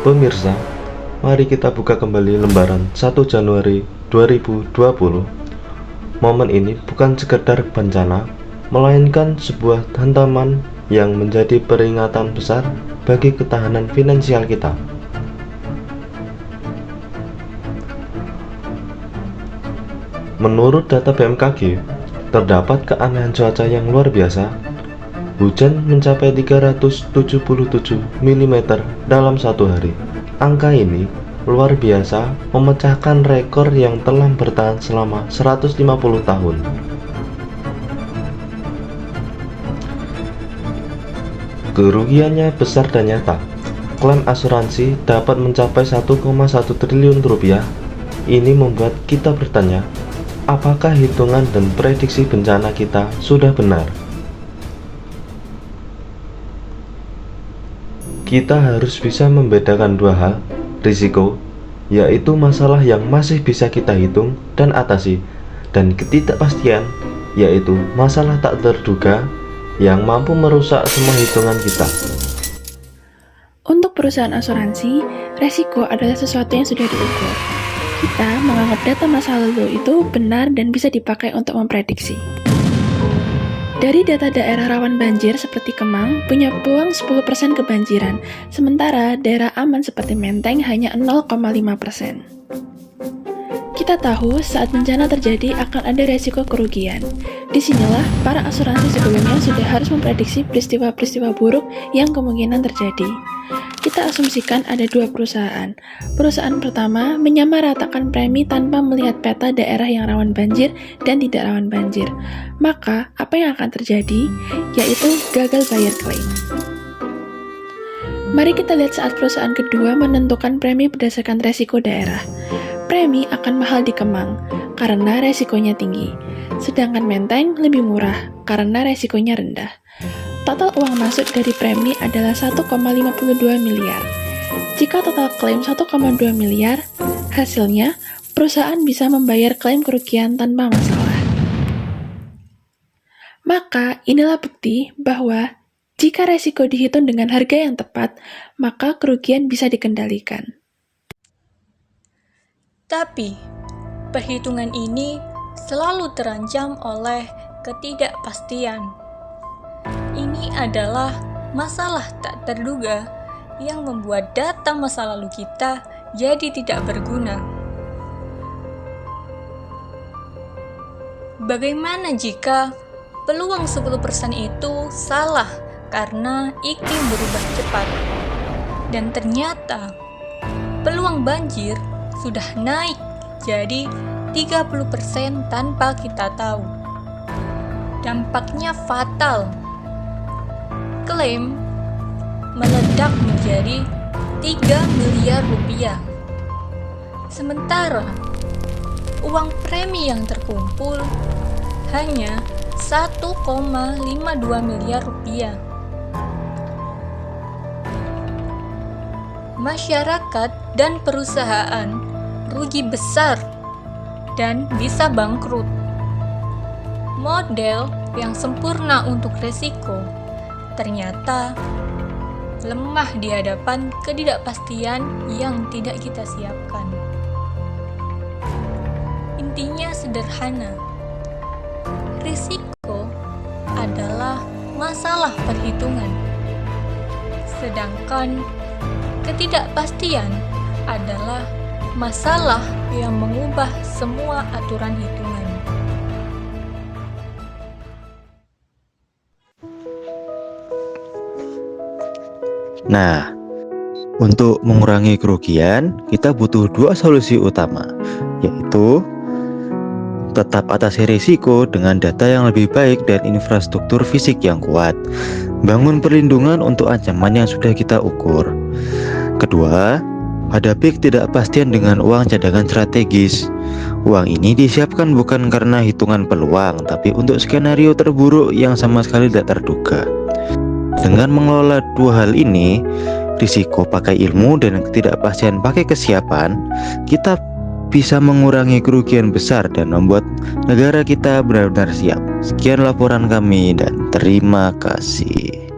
Pemirsa, mari kita buka kembali lembaran 1 Januari 2020. Momen ini bukan sekedar bencana, melainkan sebuah hantaman yang menjadi peringatan besar bagi ketahanan finansial kita. Menurut data BMKG, terdapat keanehan cuaca yang luar biasa. Hujan mencapai 377 mm dalam satu hari. Angka ini luar biasa, memecahkan rekor yang telah bertahan selama 150 tahun. Kerugiannya besar dan nyata. Klaim asuransi dapat mencapai 1,1 triliun rupiah. Ini membuat kita bertanya, apakah hitungan dan prediksi bencana kita sudah benar? Kita harus bisa membedakan dua hal, risiko, yaitu masalah yang masih bisa kita hitung dan atasi, dan ketidakpastian, yaitu masalah tak terduga yang mampu merusak semua hitungan kita. Untuk perusahaan asuransi, resiko adalah sesuatu yang sudah diukur. Kita menganggap data masa lalu itu benar dan bisa dipakai untuk memprediksi. Dari data daerah rawan banjir seperti Kemang punya peluang 10% kebanjiran, sementara daerah aman seperti Menteng hanya 0,5%. Kita tahu saat bencana terjadi akan ada resiko kerugian. Disinilah para asuransi sebelumnya sudah harus memprediksi peristiwa-peristiwa buruk yang kemungkinan terjadi. Kita asumsikan ada dua perusahaan. Perusahaan pertama menyamaratakan premi tanpa melihat peta daerah yang rawan banjir dan tidak rawan banjir. Maka, apa yang akan terjadi? Yaitu gagal bayar klaim. Mari kita lihat saat perusahaan kedua menentukan premi berdasarkan resiko daerah. Premi akan mahal di Kemang karena resikonya tinggi, sedangkan Menteng lebih murah karena resikonya rendah. Total uang masuk dari premi adalah 1,52 miliar. Jika total klaim 1,2 miliar, hasilnya perusahaan bisa membayar klaim kerugian tanpa masalah. Maka inilah bukti bahwa jika resiko dihitung dengan harga yang tepat, maka kerugian bisa dikendalikan. Tapi, perhitungan ini selalu terancam oleh ketidakpastian. Ini adalah masalah tak terduga yang membuat data masa lalu kita jadi tidak berguna. Bagaimana jika peluang 10% itu salah karena iklim berubah cepat? Dan ternyata peluang banjir sudah naik jadi 30% tanpa kita tahu. Dampaknya fatal. Klaim meledak menjadi 3 miliar rupiah. Sementara uang premi yang terkumpul hanya 1,52 miliar rupiah. Masyarakat dan perusahaan rugi besar dan bisa bangkrut. Model yang sempurna untuk resiko ternyata lemah di hadapan ketidakpastian yang tidak kita siapkan. Intinya sederhana, risiko adalah masalah perhitungan, sedangkan ketidakpastian adalah masalah yang mengubah semua aturan hitungan. Nah, untuk mengurangi kerugian, kita butuh dua solusi utama, yaitu tetap atasi risiko dengan data yang lebih baik dan infrastruktur fisik yang kuat. Bangun perlindungan untuk ancaman yang sudah kita ukur. Kedua, hadapi ketidakpastian dengan uang cadangan strategis. Uang ini disiapkan bukan karena hitungan peluang, tapi untuk skenario terburuk yang sama sekali tidak terduga. Dengan mengelola dua hal ini, risiko pakai ilmu dan ketidakpastian pakai kesiapan, kita bisa mengurangi kerugian besar dan membuat negara kita benar-benar siap. Sekian laporan kami dan terima kasih.